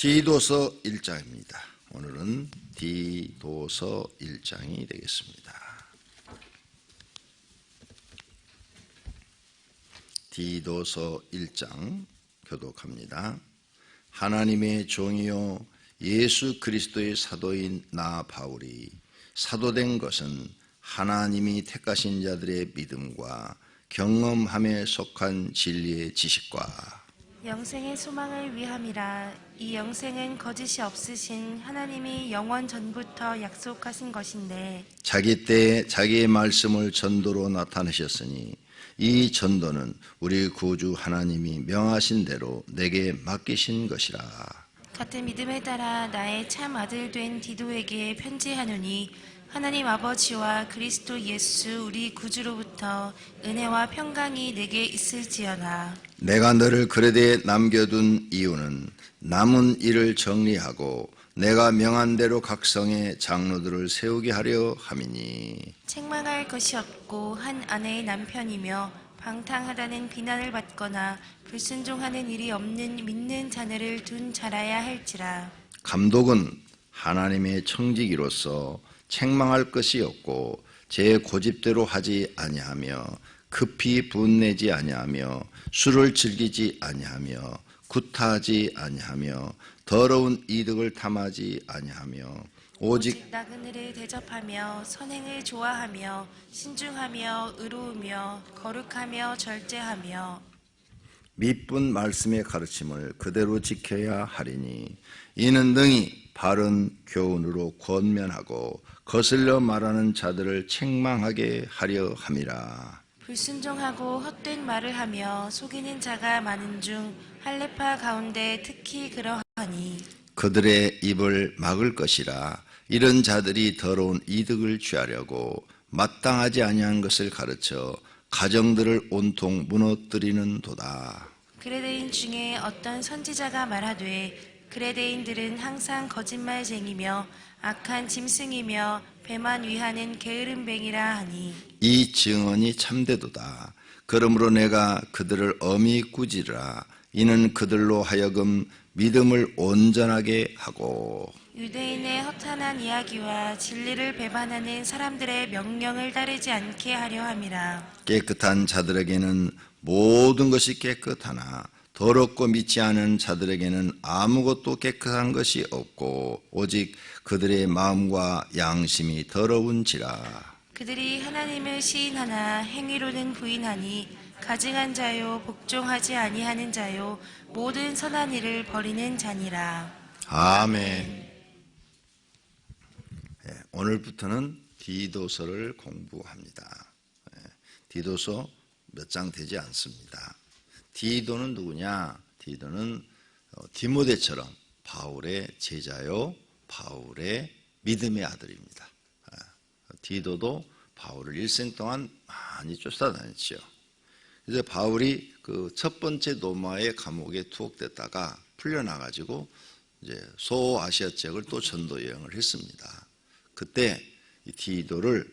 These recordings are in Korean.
디도서 1장입니다. 오늘은 디도서 1장이 되겠습니다. 디도서 1장 교독합니다. 하나님의 종이요 예수 그리스도의 사도인 나 바울이 사도된 것은 하나님이 택하신 자들의 믿음과 경험함에 속한 진리의 지식과 영생의 소망을 위함이라. 이 영생은 거짓이 없으신 하나님이 영원 전부터 약속하신 것인데 자기 때에 자기의 말씀을 전도로 나타내셨으니 이 전도는 우리 구주 하나님이 명하신 대로 내게 맡기신 것이라. 같은 믿음에 따라 나의 참 아들 된 디도에게 편지하노니 하나님 아버지와 그리스도 예수 우리 구주로부터 은혜와 평강이 내게 있을지어다. 내가 너를 그레데에 남겨둔 이유는 남은 일을 정리하고 내가 명한 대로 각 성에 장로들을 세우게 하려 함이니 책망할 것이 없고 한 아내의 남편이며 방탕하다는 비난을 받거나 불순종하는 일이 없는 믿는 자녀를 둔 자라야 할지라. 감독은 하나님의 청지기로서 책망할 것이 없고 제 고집대로 하지 아니하며 급히 분내지 아니하며 술을 즐기지 아니하며 구타하지 아니하며 더러운 이득을 탐하지 아니하며 오직 나그네를 대접하며 선행을 좋아하며 신중하며 의로우며 거룩하며 절제하며 미쁜 말씀의 가르침을 그대로 지켜야 하리니 이는 능히 바른 교훈으로 권면하고 거슬려 말하는 자들을 책망하게 하려 함이라. 불순종하고 헛된 말을 하며 속이는 자가 많은 중 할례파 가운데 특히 그러하니 그들의 입을 막을 것이라. 이런 자들이 더러운 이득을 취하려고 마땅하지 아니한 것을 가르쳐 가정들을 온통 무너뜨리는 도다. 그레데인 중에 어떤 선지자가 말하되 그레데인들은 항상 거짓말쟁이며 악한 짐승이며 배만 위하는 게으름뱅이라 하니 이 증언이 참되도다. 그러므로 내가 그들을 엄히 꾸짖으라. 이는 그들로 하여금 믿음을 온전하게 하고 유대인의 허탄한 이야기와 진리를 배반하는 사람들의 명령을 따르지 않게 하려 함이라. 깨끗한 자들에게는 모든 것이 깨끗하나 더럽고 믿지 않은 자들에게는 아무것도 깨끗한 것이 없고 오직 그들의 마음과 양심이 더러운지라. 그들이 하나님을 시인하나 행위로는 부인하니 가증한 자요 복종하지 아니하는 자요 모든 선한 일을 버리는 자니라. 아멘. 오늘부터는 디도서를 공부합니다. 디도서 몇 장 되지 않습니다. 디도는 누구냐? 디도는 디모데처럼 바울의 제자요 바울의 믿음의 아들입니다. 디도도 바울을 일생 동안 많이 쫓아다녔죠. 그래서 바울이 그 첫 번째 로마의 감옥에 투옥됐다가 풀려나가지고 이제 소아시아 지역을 또 전도 여행을 했습니다. 그때 이 디도를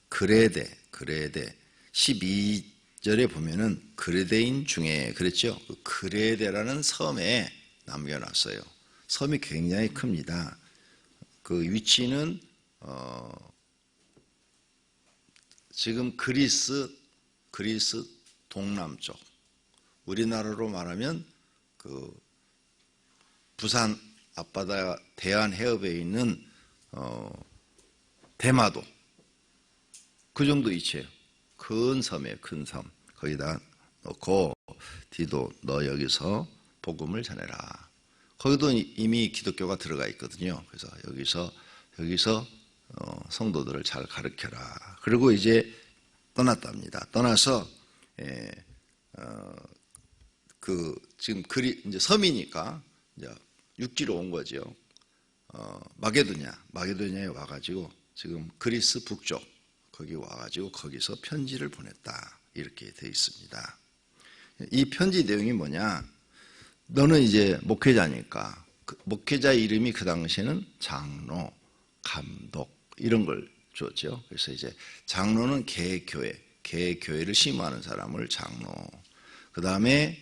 그레데 12절에 보면은 그레데인 중에 그랬죠. 그 그레데라는 섬에 남겨놨어요. 섬이 굉장히 큽니다. 그 위치는 지금 그리스 동남쪽, 우리나라로 말하면 그 부산 앞바다 대한해협에 있는 대마도 그 정도 위치예요. 큰 섬이에요. 큰 섬. 거기다 놓고 디도 너 여기서 복음을 전해라. 거기도 이미 기독교가 들어가 있거든요. 그래서 여기서 성도들을 잘 가르쳐라. 그리고 이제 떠났답니다. 떠나서 지금 이제 섬이니까 이제 육지로 온 거죠. 마게도냐에 와가지고 지금 그리스 북쪽 거기 와가지고 거기서 편지를 보냈다. 이렇게 되어 있습니다. 이 편지 내용이 뭐냐? 너는 이제 목회자니까 목회자 이름이 그 당시에는 장로, 감독 이런 걸 줬죠. 그래서 이제 장로는 개교회를 심호하는 사람을 장로. 그 다음에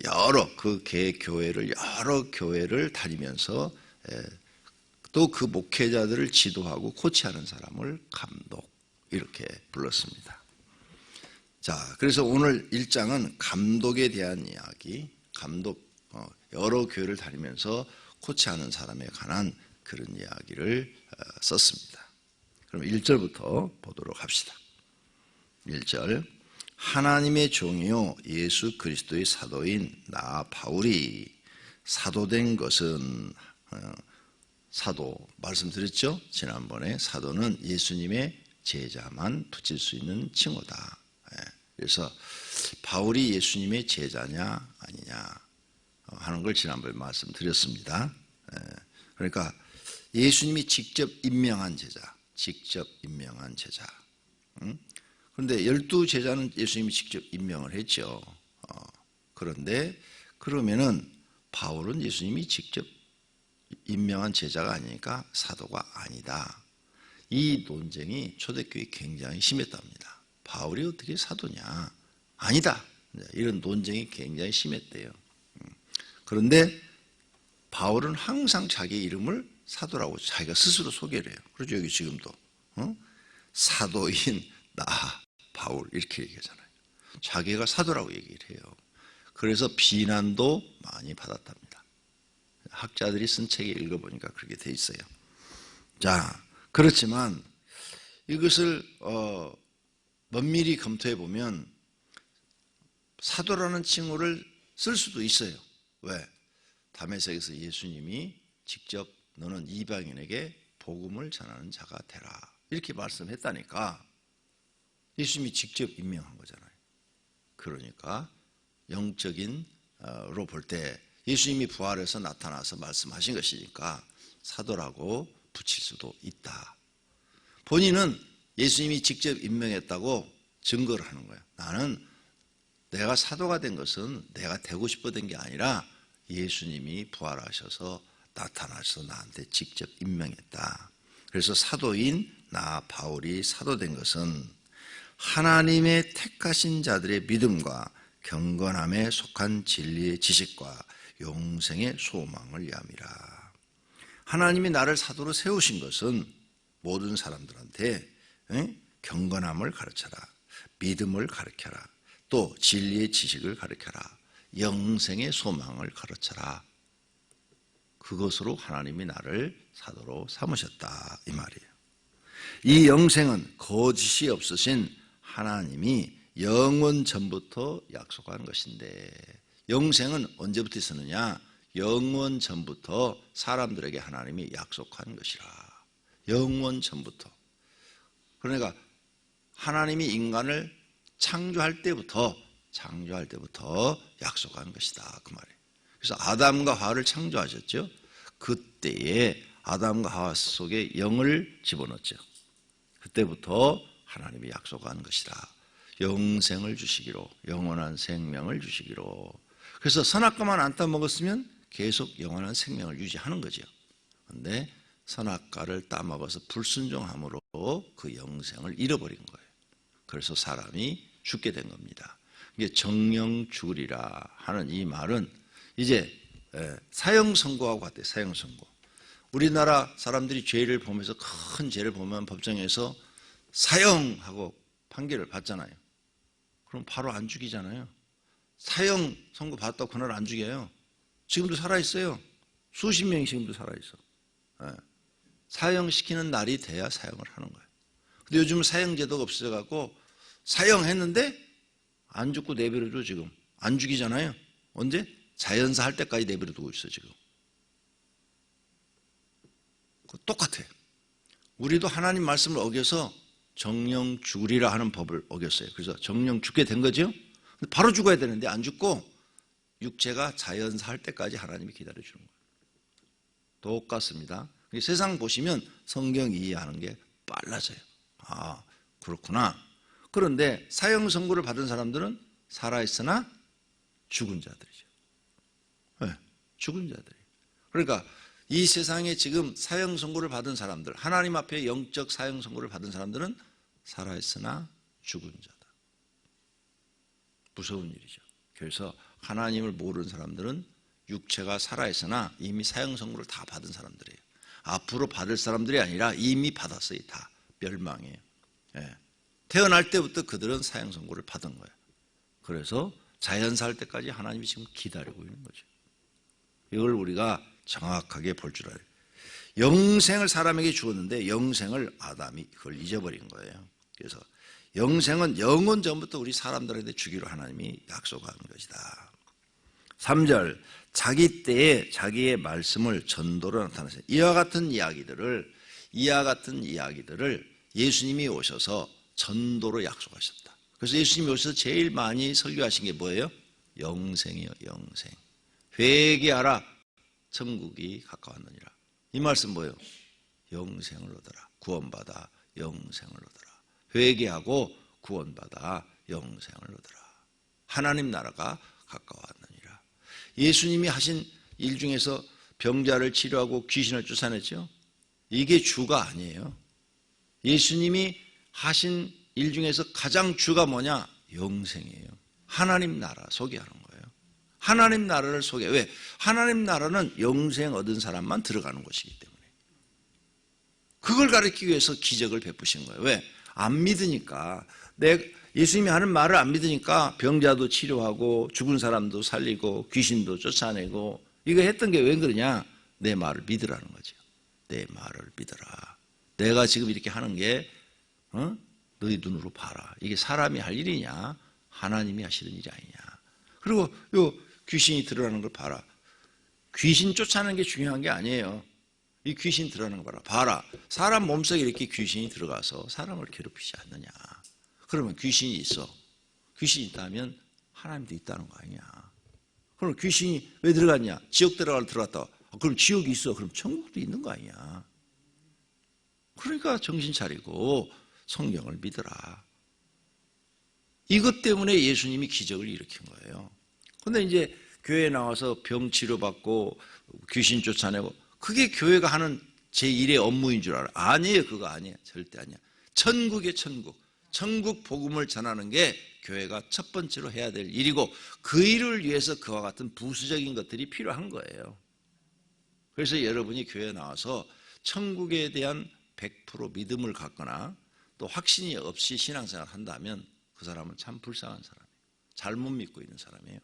여러 그 교회를 여러 교회를 다니면서 또 그 목회자들을 지도하고 코치하는 사람을 감독 이렇게 불렀습니다. 자, 그래서 오늘 1장은 감독에 대한 이야기, 여러 교회를 다니면서 코치하는 사람에 관한 그런 이야기를 썼습니다. 그럼 1절부터 보도록 합시다. 1절, 하나님의 종이요 예수 그리스도의 사도인 나 바울이 사도된 것은, 사도 말씀드렸죠? 지난번에 사도는 예수님의 제자만 붙일 수 있는 칭호다. 그래서 바울이 예수님의 제자냐 아니냐 하는 걸 지난번에 말씀드렸습니다. 그러니까 예수님이 직접 임명한 제자. 그런데 12제자는 예수님이 직접 임명을 했죠. 그런데 그러면은 바울은 예수님이 직접 임명한 제자가 아니니까 사도가 아니다. 이 논쟁이 초대교회에 굉장히 심했답니다. 바울이 어떻게 사도냐? 아니다. 이런 논쟁이 굉장히 심했대요. 그런데 바울은 항상 자기 이름을 사도라고 자기가 스스로 소개를 해요. 그렇죠? 여기 지금도 사도인 나 바울 이렇게 얘기하잖아요. 자기가 사도라고 얘기를 해요. 그래서 비난도 많이 받았답니다. 학자들이 쓴 책에 읽어보니까 그렇게 돼 있어요. 자, 그렇지만 이것을 면밀히 검토해 보면 사도라는 칭호를 쓸 수도 있어요. 왜? 다메섹에서 예수님이 직접 너는 이방인에게 복음을 전하는 자가 되라 이렇게 말씀했다니까 예수님이 직접 임명한 거잖아요. 그러니까 영적인로 볼 때 예수님이 부활해서 나타나서 말씀하신 것이니까 사도라고 붙일 수도 있다. 본인은 예수님이 직접 임명했다고 증거를 하는 거예요. 나는 내가 사도가 된 것은 내가 되고 싶어 된 게 아니라 예수님이 부활하셔서 나타나셔서 나한테 직접 임명했다. 그래서 사도인 나 바울이 사도된 것은 하나님의 택하신 자들의 믿음과 경건함에 속한 진리의 지식과永생의 소망을 위함이라. 하나님이 나를 사도로 세우신 것은 모든 사람들한테 경건함을 가르쳐라, 믿음을 가르쳐라, 또 진리의 지식을 가르쳐라, 영생의 소망을 가르쳐라. 그것으로 하나님이 나를 사도로 삼으셨다 이 말이에요. 이 영생은 거짓이 없으신 하나님이 영원 전부터 약속한 것인데, 영생은 언제부터 있었느냐? 영원 전부터 사람들에게 하나님이 약속한 것이라. 영원 전부터. 그러니까 하나님이 인간을 창조할 때부터 약속한 것이다 그 말이에요. 그래서 아담과 하와를 창조하셨죠. 그때에 아담과 하와 속에 영을 집어넣었죠. 그때부터 하나님이 약속한 것이다. 영생을 주시기로, 영원한 생명을 주시기로. 그래서 선악과만 안 따먹었으면 계속 영원한 생명을 유지하는 거죠. 그런데 선악과를 따먹어서 불순종함으로 그 영생을 잃어버린 거예요. 그래서 사람이 죽게 된 겁니다. 이게 정령 죽으리라 하는 이 말은 이제 사형선고하고 같아요. 사형선고. 우리나라 사람들이 죄를 보면서, 큰 죄를 보면 법정에서 사형하고 판결을 받잖아요. 그럼 바로 안 죽이잖아요. 사형 선고 받았다고 그날 안 죽여요. 지금도 살아있어요. 수십 명이 지금도 살아있어. 사형시키는 날이 돼야 사형을 하는 거예요. 근데 요즘은 사형제도가 없어져갖고 사형했는데 안 죽고 내버려둬. 지금 안 죽이잖아요. 언제? 자연사 할 때까지 내버려두고 있어 지금. 똑같아. 우리도 하나님 말씀을 어겨서 정령 죽으리라 하는 법을 어겼어요. 그래서 정령 죽게 된 거죠. 바로 죽어야 되는데 안 죽고 육체가 자연사 할 때까지 하나님이 기다려주는 거예요. 똑같습니다. 세상 보시면 성경 이해하는 게 빨라져요. 아, 그렇구나. 그런데 사형 선고를 받은 사람들은 살아있으나 죽은 자들이죠. 네, 죽은 자들이에요. 그러니까 이 세상에 지금 사형 선고를 받은 사람들, 하나님 앞에 영적 사형 선고를 받은 사람들은 살아있으나 죽은 자다. 무서운 일이죠. 그래서 하나님을 모르는 사람들은 육체가 살아있으나 이미 사형 선고를 다 받은 사람들이에요. 앞으로 받을 사람들이 아니라 이미 받았어요. 다 멸망이에요. 예. 태어날 때부터 그들은 사형 선고를 받은 거예요. 그래서 자연사 할 때까지 하나님이 지금 기다리고 있는 거죠. 이걸 우리가 정확하게 볼 줄 알아요. 영생을 사람에게 주었는데 영생을 아담이 그걸 잊어버린 거예요. 그래서 영생은 영원 전부터 우리 사람들한테 주기로 하나님이 약속한 것이다. 3절, 자기 때에 자기의 말씀을 전도로 나타내세요. 이와 같은 이야기들을 예수님이 오셔서 전도로 약속하셨다. 그래서 예수님이 오셔서 제일 많이 설교하신 게 뭐예요? 영생이요, 영생. 회개하라, 천국이 가까웠느니라. 이 말씀 뭐예요? 영생을 얻어라, 구원받아 영생을 얻어라. 회개하고 구원받아 영생을 얻어라. 하나님 나라가 가까웠느니라. 예수님이 하신 일 중에서 병자를 치료하고 귀신을 쫓아냈죠. 이게 주가 아니에요. 예수님이 하신 일 중에서 가장 주가 뭐냐? 영생이에요. 하나님 나라 소개하는 거예요. 하나님 나라를 소개. 왜? 하나님 나라는 영생 얻은 사람만 들어가는 곳이기 때문에. 그걸 가르치기 위해서 기적을 베푸신 거예요. 왜? 안 믿으니까. 예수님이 하는 말을 안 믿으니까 병자도 치료하고 죽은 사람도 살리고 귀신도 쫓아내고 이거 했던 게 왜 그러냐? 내 말을 믿으라는 거죠. 내 말을 믿어라. 내가 지금 이렇게 하는 게 너희 눈으로 봐라. 이게 사람이 할 일이냐? 하나님이 하시는 일이 아니냐. 그리고 요 귀신이 드러나는 걸 봐라. 귀신 쫓아내는 게 중요한 게 아니에요. 이 귀신 드러나는 거 봐라. 봐라. 사람 몸속에 이렇게 귀신이 들어가서 사람을 괴롭히지 않느냐. 그러면 귀신이 있어. 귀신이 있다면 하나님도 있다는 거 아니냐. 그럼 귀신이 왜 들어갔냐? 지옥 들어갔다. 그럼 지옥이 있어. 그럼 천국도 있는 거 아니냐. 그러니까 정신 차리고 성경을 믿어라. 이것 때문에 예수님이 기적을 일으킨 거예요. 근데 이제 교회에 나와서 병 치료받고 귀신 쫓아내고 그게 교회가 하는 제1의 업무인 줄 알아. 아니에요. 그거 아니에요. 절대 아니야. 천국의 천국. 천국 복음을 전하는 게 교회가 첫 번째로 해야 될 일이고 그 일을 위해서 그와 같은 부수적인 것들이 필요한 거예요. 그래서 여러분이 교회에 나와서 천국에 대한 100% 믿음을 갖거나 또 확신이 없이 신앙생활을 한다면 그 사람은 참 불쌍한 사람이에요. 잘못 믿고 있는 사람이에요.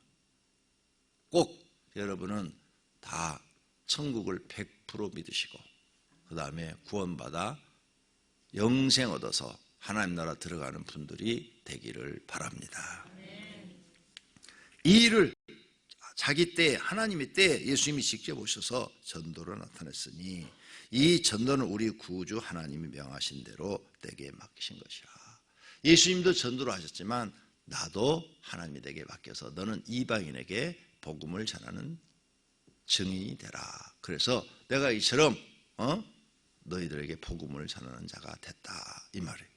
꼭 여러분은 다 천국을 100% 믿으시고 그 다음에 구원받아 영생 얻어서 하나님 나라 들어가는 분들이 되기를 바랍니다. 이 일을 자기 때 하나님의 때 예수님이 직접 오셔서 전도로 나타냈으니 이 전도는 우리 구주 하나님이 명하신 대로 내게 맡기신 것이라. 예수님도 전도를 하셨지만 나도 하나님이 내게 맡겨서 너는 이방인에게 복음을 전하는 증인이 되라. 그래서 내가 이처럼 너희들에게 복음을 전하는 자가 됐다. 이 말이에요.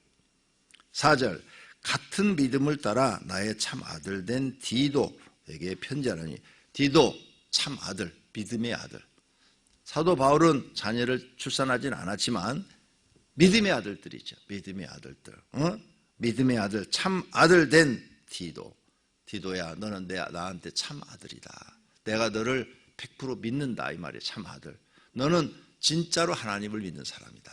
4절, 같은 믿음을 따라 나의 참 아들 된 디도에게 편지하노니. 디도 참 아들, 믿음의 아들. 사도 바울은 자녀를 출산하진 않았지만 믿음의 아들들이죠. 믿음의 아들들. 믿음의 아들, 참 아들 된 디도. 디도야, 너는 나한테 참 아들이다. 내가 너를 100% 믿는다. 이 말이에요. 참 아들. 너는 진짜로 하나님을 믿는 사람이다.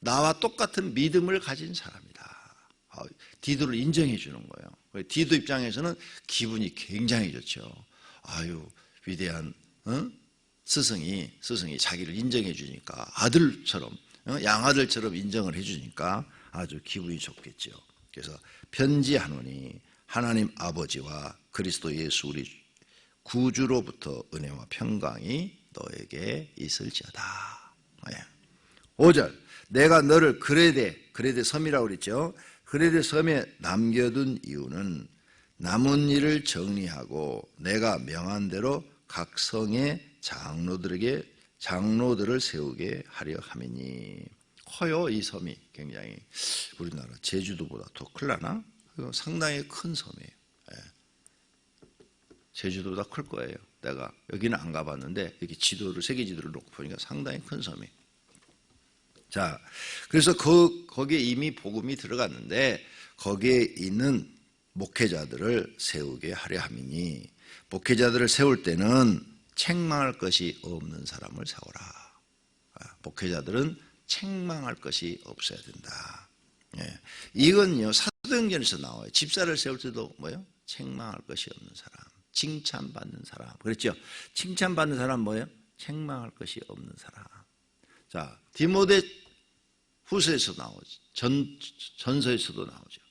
나와 똑같은 믿음을 가진 사람이다. 디도를 인정해 주는 거예요. 디도 입장에서는 기분이 굉장히 좋죠. 아유, 위대한 스승이 자기를 인정해 주니까 아들처럼 양아들처럼 인정을 해 주니까 아주 기분이 좋겠죠. 그래서 편지하노니 하나님 아버지와 그리스도 예수 우리 구주로부터 은혜와 평강이 너에게 있을지어다. 5절, 내가 너를 그레데 섬이라고 그랬죠. 그레데 섬에 남겨둔 이유는 남은 일을 정리하고 내가 명한 대로 각 성의 장로들을 세우게 하려 함이니. 커요. 이 섬이 굉장히 우리나라 제주도보다 더 클라나? 상당히 큰 섬이에요. 제주도보다 클 거예요. 내가 여기는 안 가봤는데 여기 세계 지도를 놓고 보니까 상당히 큰 섬이에요. 자, 그래서 거기에 이미 복음이 들어갔는데 거기에 있는 목회자들을 세우게 하려 함이니 목회자들을 세울 때는 책망할 것이 없는 사람을 세워라. 목회자들은 책망할 것이 없어야 된다. 예. 이건요 사도행전에서 나와요. 집사를 세울 때도 뭐예요? 책망할 것이 없는 사람, 칭찬받는 사람. 그랬죠? 칭찬받는 사람 뭐예요? 책망할 것이 없는 사람. 자, 디모데 후서에서 나오죠. 전서에서도 나오죠.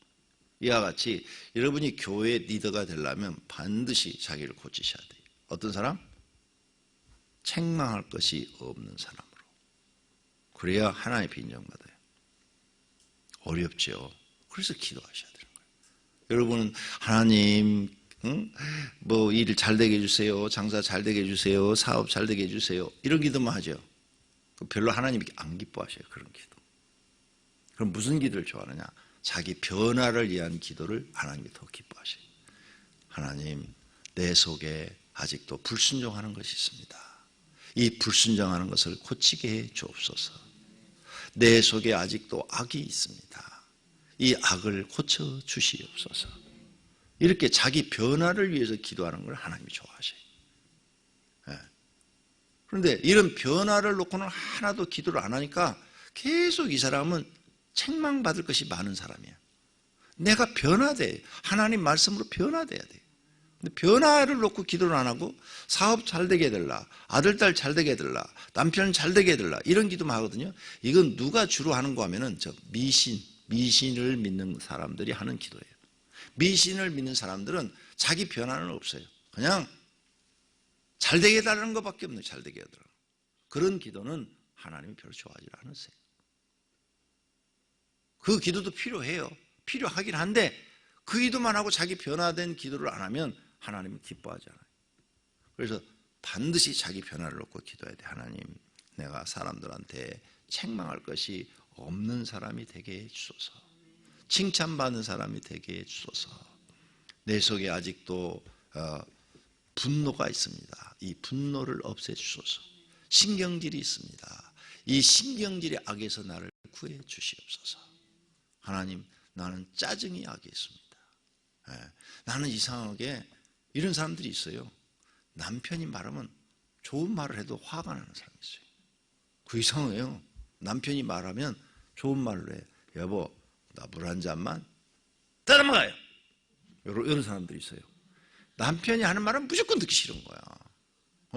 이와 같이 여러분이 교회 리더가 되려면 반드시 자기를 고치셔야 돼요. 어떤 사람? 책망할 것이 없는 사람으로. 그래야 하나님의 인정받아요. 어렵죠. 그래서 기도하셔야 되는 거예요. 여러분은 하나님 뭐 일 잘 되게 해주세요. 장사 잘 되게 해주세요. 사업 잘 되게 해주세요. 이런 기도만 하죠. 별로 하나님이 안 기뻐하셔요. 그런 기도. 그럼 무슨 기도를 좋아하느냐? 자기 변화를 위한 기도를 하나님이 더 기뻐하셔요. 하나님, 내 속에 아직도 불순종하는 것이 있습니다. 이 불순종하는 것을 고치게 해 주옵소서. 내 속에 아직도 악이 있습니다. 이 악을 고쳐 주시옵소서. 이렇게 자기 변화를 위해서 기도하는 걸 하나님이 좋아하셔요. 네. 그런데 이런 변화를 놓고는 하나도 기도를 안 하니까 계속 이 사람은 책망받을 것이 많은 사람이야. 내가 변화돼. 하나님 말씀으로 변화돼야 돼. 근데 변화를 놓고 기도를 안 하고 사업 잘 되게 해달라, 아들, 딸 잘 되게 해달라, 남편 잘 되게 해달라 이런 기도만 하거든요. 이건 누가 주로 하는 거 하면은 미신을 믿는 사람들이 하는 기도예요. 미신을 믿는 사람들은 자기 변화는 없어요. 그냥 잘 되게 해달라는 것밖에 없는 잘 되게 해달라. 그런 기도는 하나님이 별로 좋아하지 않으세요. 그 기도도 필요해요. 필요하긴 한데 그 기도만 하고 자기 변화된 기도를 안 하면 하나님은 기뻐하지 않아요. 그래서 반드시 자기 변화를 놓고 기도해야 돼. 하나님, 내가 사람들한테 책망할 것이 없는 사람이 되게 해주소서. 칭찬받는 사람이 되게 해주소서. 내 속에 아직도 분노가 있습니다. 이 분노를 없애주소서. 신경질이 있습니다. 이 신경질의 악에서 나를 구해 주시옵소서. 하나님, 나는 짜증이 악에 있습니다. 나는 이상하게 이런 사람들이 있어요. 남편이 말하면 좋은 말을 해도 화가 나는 사람이 있어요. 그 이상해요. 남편이 말하면 좋은 말로 해. 여보, 나 물 한 잔만 따라 먹어요. 이런 사람들이 있어요. 남편이 하는 말은 무조건 듣기 싫은 거야.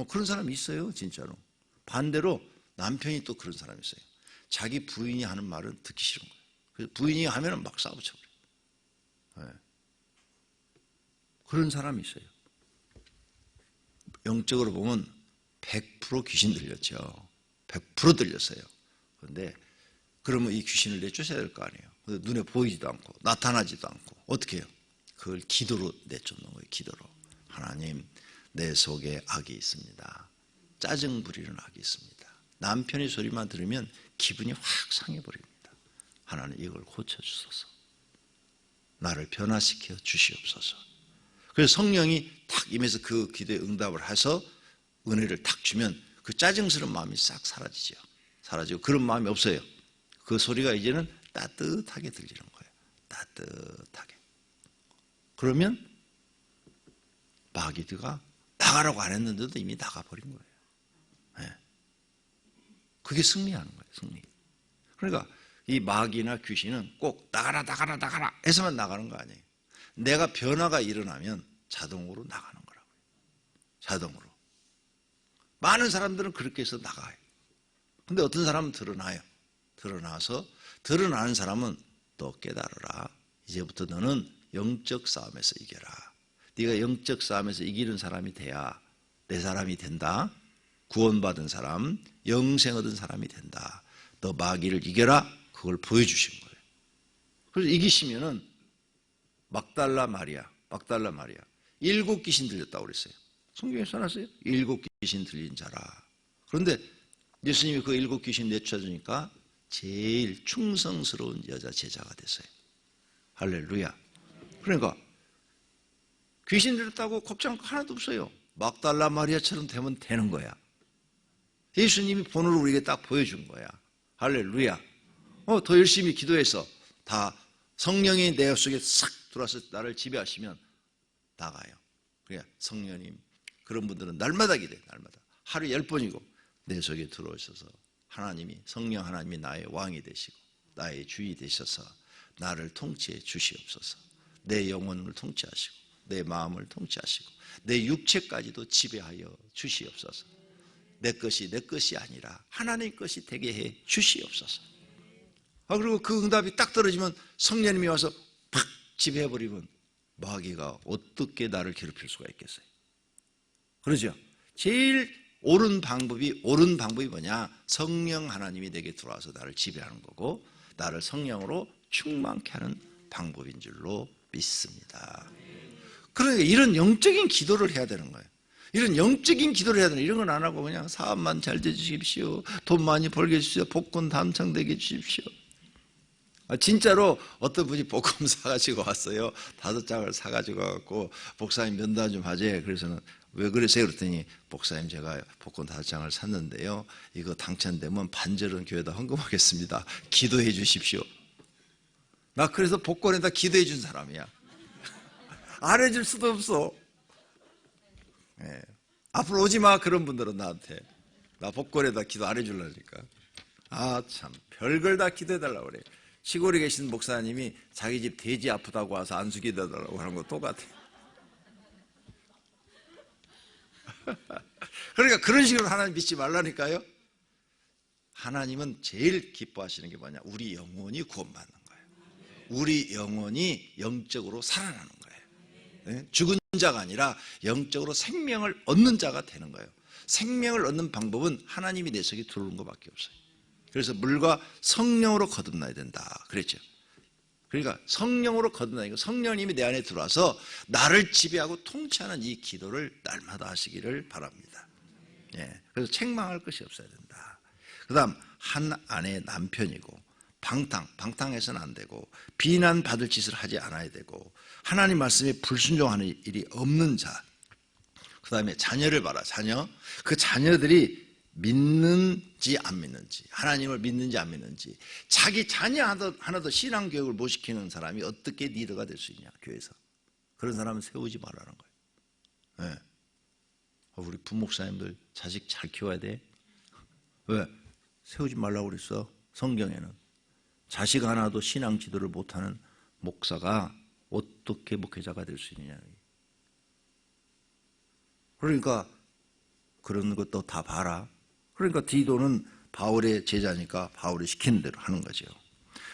그런 사람이 있어요, 진짜로. 반대로 남편이 또 그런 사람이 있어요. 자기 부인이 하는 말은 듣기 싫은 거예요. 그래서 부인이 하면 막 싸우쳐버려요. 네. 그런 사람이 있어요. 영적으로 보면 100% 귀신 들렸죠. 100% 들렸어요. 그런데 그러면 이 귀신을 내쫓아야 될 거 아니에요. 눈에 보이지도 않고 나타나지도 않고 어떻게 해요? 그걸 기도로 내쫓는 거예요. 기도로. 하나님, 내 속에 악이 있습니다. 짜증 부리는 악이 있습니다. 남편의 소리만 들으면 기분이 확 상해버립니다. 하나님, 이걸 고쳐주소서. 나를 변화시켜 주시옵소서. 그래서 성령이 탁 임해서 그 기도에 응답을 해서 은혜를 탁 주면 그 짜증스러운 마음이 싹 사라지죠. 사라지고 그런 마음이 없어요. 그 소리가 이제는 따뜻하게 들리는 거예요. 따뜻하게. 그러면 마귀가 나가라고 안 했는데도 이미 나가버린 거예요. 네. 그게 승리하는 거예요. 승리. 그러니까 이 마귀나 귀신은 꼭 나가라 나가라 나가라 해서만 나가는 거 아니에요. 내가 변화가 일어나면 자동으로 나가는 거라고요. 자동으로. 많은 사람들은 그렇게 해서 나가요. 근데 어떤 사람은 드러나요. 드러나서 드러나는 사람은 또 깨달으라. 이제부터 너는 영적 싸움에서 이겨라. 네가 영적 싸움에서 이기는 사람이 돼야 내 사람이 된다. 구원받은 사람, 영생 얻은 사람이 된다. 너 마귀를 이겨라. 그걸 보여주신 거예요. 그래서 이기시면은 막달라 마리아 7 귀신 들렸다고 그랬어요. 성경에 써놨어요. 7 귀신 들린 자라. 그런데 예수님이 그 7 귀신 내쫓아주니까 제일 충성스러운 여자 제자가 됐어요. 할렐루야. 그러니까 귀신 들렸다고 걱정 하나도 없어요. 막달라 마리아처럼 되면 되는 거야. 예수님이 본을 우리에게 딱 보여준 거야. 할렐루야. 더 열심히 기도해서 다 성령이 내 속에 싹 들어와서 나를 지배하시면 나가요. 그러니까 성령님, 그런 분들은 날마다 기도해. 날마다 하루 10번이고 내 속에 들어오셔서 하나님이, 성령 하나님이 나의 왕이 되시고 나의 주인이 되셔서 나를 통치해 주시옵소서. 내 영혼을 통치하시고 내 마음을 통치하시고 내 육체까지도 지배하여 주시옵소서. 내 것이 내 것이 아니라 하나님 것이 되게 해 주시옵소서. 그리고 그 응답이 딱 떨어지면 성령님이 와서 팍 지배해버리면 마귀가 어떻게 나를 괴롭힐 수가 있겠어요? 그러죠? 제일 옳은 방법이 뭐냐? 성령 하나님이 내게 들어와서 나를 지배하는 거고 나를 성령으로 충만케 하는 방법인 줄로 믿습니다. 그러니까 이런 영적인 기도를 해야 되는 거예요. 이런 영적인 기도를 해야 되는, 이런 건 안 하고 그냥 사업만 잘 돼 주십시오, 돈 많이 벌게 해주십시오, 복권 당첨되게 해주십시오. 진짜로 어떤 분이 복권 사가지고 왔어요. 5장을 사가지고 와갖고 목사님 면담 좀 하재. 그래서는 왜 그러세요? 그랬더니 목사님 제가 복권 5장을 샀는데요, 이거 당첨되면 반절은 교회에다 헌금하겠습니다. 기도해 주십시오. 나 그래서 복권에다 기도해 준 사람이야. 안 해줄 수도 없어. 네. 앞으로 오지 마, 그런 분들은 나한테. 나 복권에다 기도 안 해주려니까. 참 별걸 다 기도해달라고 그래. 시골에 계신 목사님이 자기 집 돼지 아프다고 와서 안수기 해달라고 하는 거 똑같아. 그러니까 그런 식으로 하나님 믿지 말라니까요. 하나님은 제일 기뻐하시는 게 뭐냐? 우리 영혼이 구원받는 거예요. 우리 영혼이 영적으로 살아나는 거예요. 죽은 자가 아니라 영적으로 생명을 얻는 자가 되는 거예요. 생명을 얻는 방법은 하나님이 내 속에 들어오는 것밖에 없어요. 그래서 물과 성령으로 거듭나야 된다 그랬죠. 그러니까 성령으로 거듭나니까 성령님이 내 안에 들어와서 나를 지배하고 통치하는 이 기도를 날마다 하시기를 바랍니다. 그래서 책망할 것이 없어야 된다. 그 다음, 한 아내의 남편이고 방탕해서는 안 되고 비난받을 짓을 하지 않아야 되고 하나님 말씀에 불순종하는 일이 없는 자. 그 다음에 자녀를 봐라. 자녀. 그 자녀들이 믿는지 안 믿는지, 하나님을 믿는지 안 믿는지. 자기 자녀 하나도 신앙교육을 못 시키는 사람이 어떻게 리더가 될 수 있냐, 교회에서. 그런 사람은 세우지 말라는 거예요. 우리 부목사님들 자식 잘 키워야 돼. 왜? 세우지 말라고 그랬어. 성경에는. 자식 하나도 신앙 지도를 못하는 목사가 어떻게 목회자가 될 수 있느냐. 그러니까 그런 것도 다 봐라. 그러니까 디도는 바울의 제자니까 바울이 시키는 대로 하는 거죠.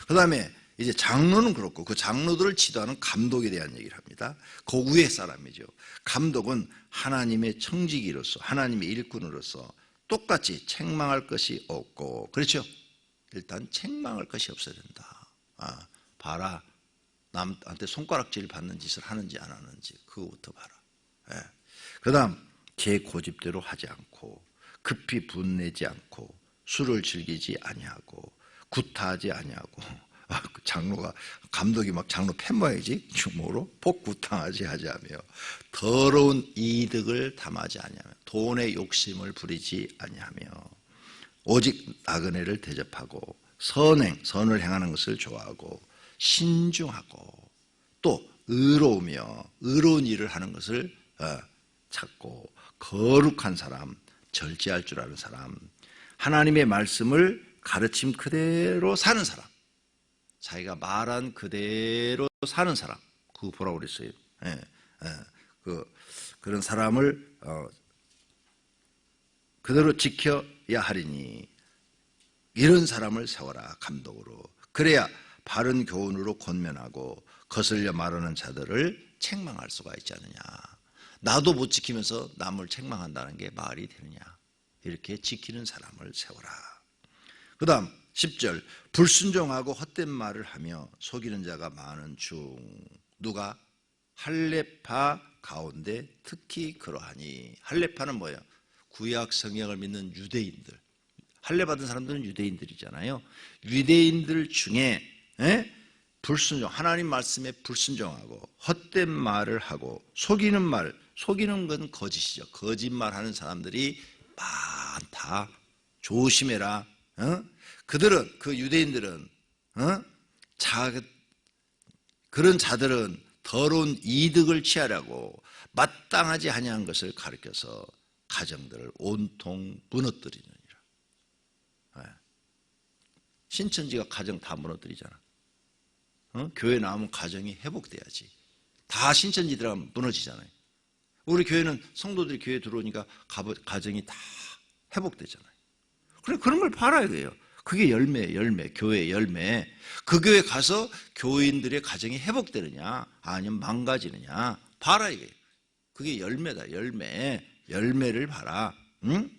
그 다음에 이제 장로는 그렇고 그 장로들을 지도하는 감독에 대한 얘기를 합니다. 그 위의 사람이죠. 감독은 하나님의 청지기로서, 하나님의 일꾼으로서 똑같이 책망할 것이 없고, 그렇죠? 일단 책망할 것이 없어야 된다. 봐라. 남한테 손가락질 받는 짓을 하는지 안 하는지 그거부터 봐라. 그 다음, 제 고집대로 하지 않고 급히 분내지 않고 술을 즐기지 아니하고 구타하지 아니하고 장로가, 감독이 막 장로 팬모양이지, 주먹으로 복구탕하지 하자며 더러운 이득을 담하지 아니하며 돈의 욕심을 부리지 아니하며 오직 나그네를 대접하고 선을 행하는 것을 좋아하고 신중하고 또 의로우며 의로운 일을 하는 것을 찾고 거룩한 사람, 절제할 줄 아는 사람, 하나님의 말씀을 가르침 그대로 사는 사람, 자기가 말한 그대로 사는 사람, 그거 보라고 그랬어요. 그런 사람을 그대로 지켜야 하리니 이런 사람을 세워라, 감독으로. 그래야 바른 교훈으로 권면하고 거슬려 말하는 자들을 책망할 수가 있지 않느냐. 나도 못 지키면서 남을 책망한다는 게 말이 되느냐. 이렇게 지키는 사람을 세워라. 그 다음 10절, 불순종하고 헛된 말을 하며 속이는 자가 많은 중. 누가? 할례파 가운데 특히 그러하니. 할례파는 뭐예요? 구약 성경을 믿는 유대인들. 할례 받은 사람들은 유대인들이잖아요. 유대인들 중에 불순종, 하나님 말씀에 불순종하고 헛된 말을 하고 속이는 말, 속이는 건 거짓이죠. 거짓말하는 사람들이 많다. 조심해라. 그들은, 그 유대인들은 그런 자들은 더러운 이득을 취하려고 마땅하지 아니한 것을 가르쳐서 가정들을 온통 무너뜨리느니라. 신천지가 가정 다 무너뜨리잖아. 교회 나오면 가정이 회복돼야지. 다 신천지 들어가면 무너지잖아요. 우리 교회는 성도들이 교회에 들어오니까 가정이 다 회복되잖아요. 그래, 그런 걸 팔아야 돼요. 그게 열매예요, 열매. 교회의 열매. 그 교회 가서 교인들의 가정이 회복되느냐 아니면 망가지느냐 봐라 이게. 그게 열매다, 열매. 열매를 봐라. 응?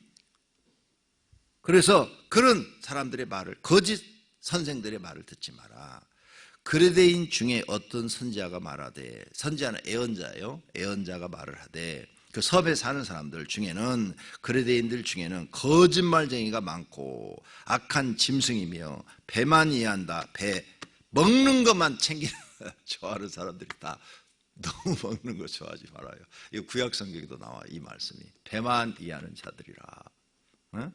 그래서 그런 사람들의 말을, 거짓 선생들의 말을 듣지 마라. 그레데인 중에 어떤 선지자가 말하되, 선지자는 애언자예요. 애언자가 말을 하되, 그 섬에 사는 사람들 중에는, 그레데인들 중에는 거짓말쟁이가 많고 악한 짐승이며 배만 이해한다. 배 먹는 것만 챙기는 좋아하는 사람들이 다 너무 먹는 거 좋아하지 말아요. 이 구약 성경에도 나와 이 말씀이. 배만 이해하는 자들이라. 어?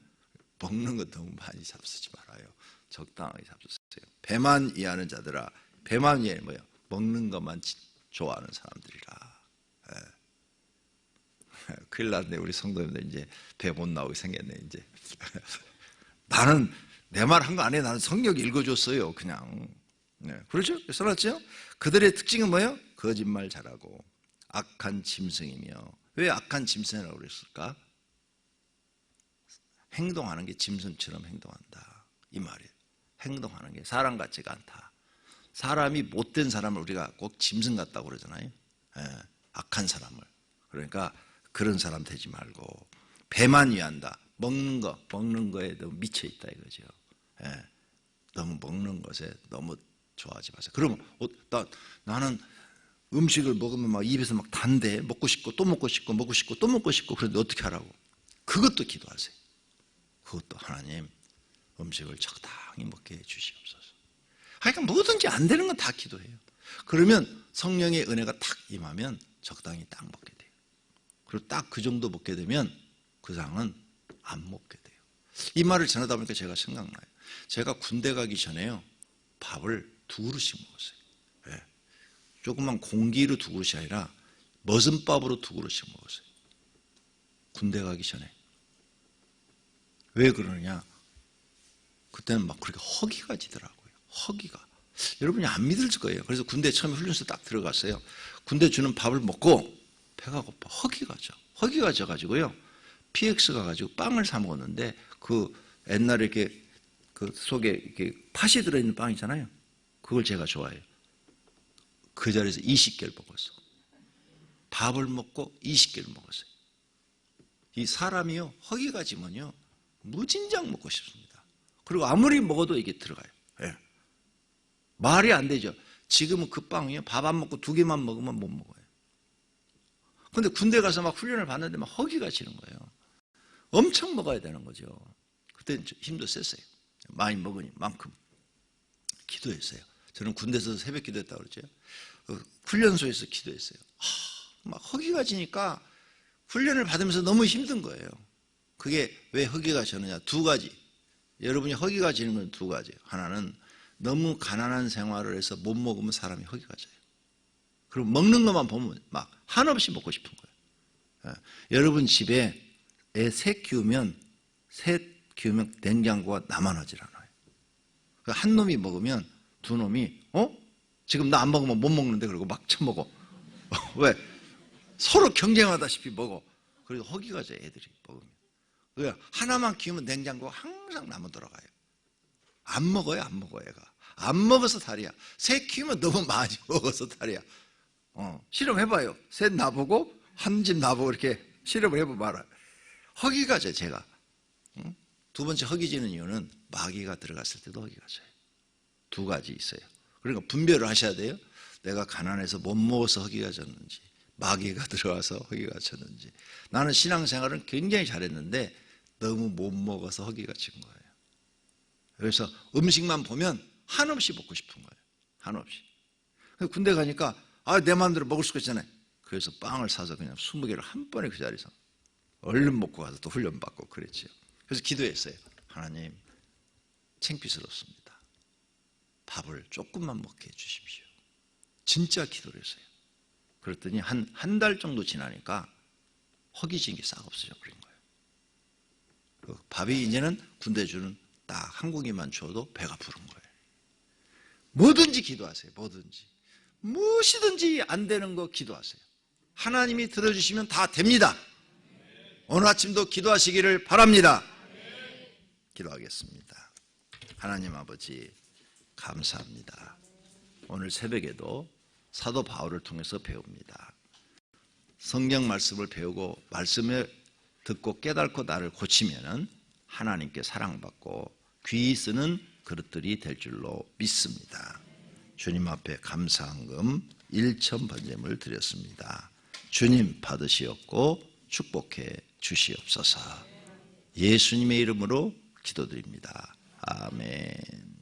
먹는 거 너무 많이 잡수지 말아요. 적당하게 잡수세요. 배만 이해하는 자들아. 배만 이해는 뭐예요? 먹는 것만 좋아하는 사람들이라. 큰일 났네. 우리 성도님들 이제 배 못 나오게 생겼네. 이제 나는 내 말 한 거 아니에요. 나는 성경 읽어줬어요. 그냥. 그렇죠? 써놨죠? 그들의 특징은 뭐예요? 거짓말 잘하고 악한 짐승이며. 왜 악한 짐승이라고 그랬을까? 행동하는 게 짐승처럼 행동한다. 이 말이에요. 행동하는 게 사람 같지가 않다. 사람이 못된 사람을 우리가 꼭 짐승 같다고 그러잖아요. 악한 사람을. 그러니까 그런 사람 되지 말고 배만 위한다. 먹는 거에 너무 미쳐있다 이거죠. 너무 먹는 것에 너무 좋아하지 마세요. 그러면 나는 음식을 먹으면 막 입에서 막 단데 먹고 싶고 또 먹고 싶고 먹고 싶고 또 먹고 싶고 그런데 어떻게 하라고? 그것도 기도하세요. 그것도 하나님 음식을 적당히 먹게 해주시옵소서. 그러니까 뭐든지 안 되는 건 다 기도해요. 그러면 성령의 은혜가 탁 임하면 적당히 딱 먹게 돼요. 그리고 딱 그 정도 먹게 되면 그 상은 안 먹게 돼요. 이 말을 전하다 보니까 제가 생각나요. 제가 군대 가기 전에요. 밥을 2그릇씩 먹었어요. 조그만 공기로 2그릇이 아니라 머슴밥으로 2그릇씩 먹었어요. 군대 가기 전에. 왜 그러느냐? 그때는 막 그렇게 허기가 지더라고요. 허기가. 여러분이 안 믿을 거예요. 그래서 군대 처음에 훈련소 딱 들어갔어요. 군대 주는 밥을 먹고 배가 고파. 허기가 져. 허기가 져가지고요. PX 가가지고 빵을 사 먹었는데 그 옛날에 이렇게 그 속에 이렇게 팥이 들어있는 빵 있잖아요. 그걸 제가 좋아해요. 그 자리에서 20개를 먹었어. 밥을 먹고 20개를 먹었어요. 이 사람이요. 허기가 지면요. 무진장 먹고 싶습니다. 그리고 아무리 먹어도 이게 들어가요. 말이 안 되죠. 지금은 그 빵이요. 밥 안 먹고 2개만 먹으면 못 먹어요. 근데 군대 가서 막 훈련을 받는데 막 허기가 지는 거예요. 엄청 먹어야 되는 거죠. 그때 힘도 셌어요. 많이 먹으니 만큼 기도했어요. 저는 군대에서 새벽 기도했다고 그러죠. 훈련소에서 기도했어요. 막 허기가 지니까 훈련을 받으면서 너무 힘든 거예요. 그게 왜 허기가 지느냐? 2가지. 여러분이 허기가 지는 건 2가지예요. 하나는 너무 가난한 생활을 해서 못 먹으면 사람이 허기가 져요. 그리고 먹는 것만 보면 막 한없이 먹고 싶은 거예요. 여러분 집에 애 셋 키우면 냉장고가 나만하질 않아요. 한 놈이 먹으면 2놈이 지금 나 안 먹으면 못 먹는데 그러고 막 처먹어. 왜? 서로 경쟁하다시피 먹어. 그래서 허기가 져요. 애들이 먹으면. 왜? 하나만 키우면 냉장고가 항상 남아 돌아가요. 안 먹어요. 애가. 안 먹어서 탈이야. 새 키우면 너무 많이 먹어서 탈이야. 실험해봐요. 셋 나보고 한 집 나보고 이렇게 실험을 해봐봐라. 허기가 져요. 제가. 2번째 허기지는 이유는 마귀가 들어갔을 때도 허기가 져요. 2가지 있어요. 그러니까 분별을 하셔야 돼요. 내가 가난해서 못 먹어서 허기가 졌는지 마귀가 들어와서 허기가 졌는지. 나는 신앙생활은 굉장히 잘했는데 너무 못 먹어서 허기가 진 거예요. 그래서 음식만 보면 한없이 먹고 싶은 거예요. 한없이. 군대 가니까 내 마음대로 먹을 수가 있잖아요. 그래서 빵을 사서 그냥 20개를 한 번에 그 자리에서 얼른 먹고 가서 또 훈련받고 그랬죠. 그래서 기도했어요. 하나님 창피스럽습니다. 밥을 조금만 먹게 해주십시오. 진짜 기도를 했어요. 그랬더니 한 달 정도 지나니까 허기진 게 싹 없어져 버린 거예요. 밥이 이제는 군대 주는 딱 한 공기만 줘도 배가 부른 거예요. 뭐든지 기도하세요. 뭐든지. 무엇이든지 안 되는 거 기도하세요. 하나님이 들어주시면 다 됩니다. 오늘 아침도 기도하시기를 바랍니다. 기도하겠습니다. 하나님 아버지 감사합니다. 오늘 새벽에도 사도 바울을 통해서 배웁니다. 성경 말씀을 배우고 말씀을 듣고 깨닫고 나를 고치면은 하나님께 사랑받고 귀히 쓰는 그릇들이 될 줄로 믿습니다. 주님 앞에 감사한금 1천 번제물 드렸습니다. 주님 받으시옵고 축복해 주시옵소서. 예수님의 이름으로 기도드립니다. 아멘.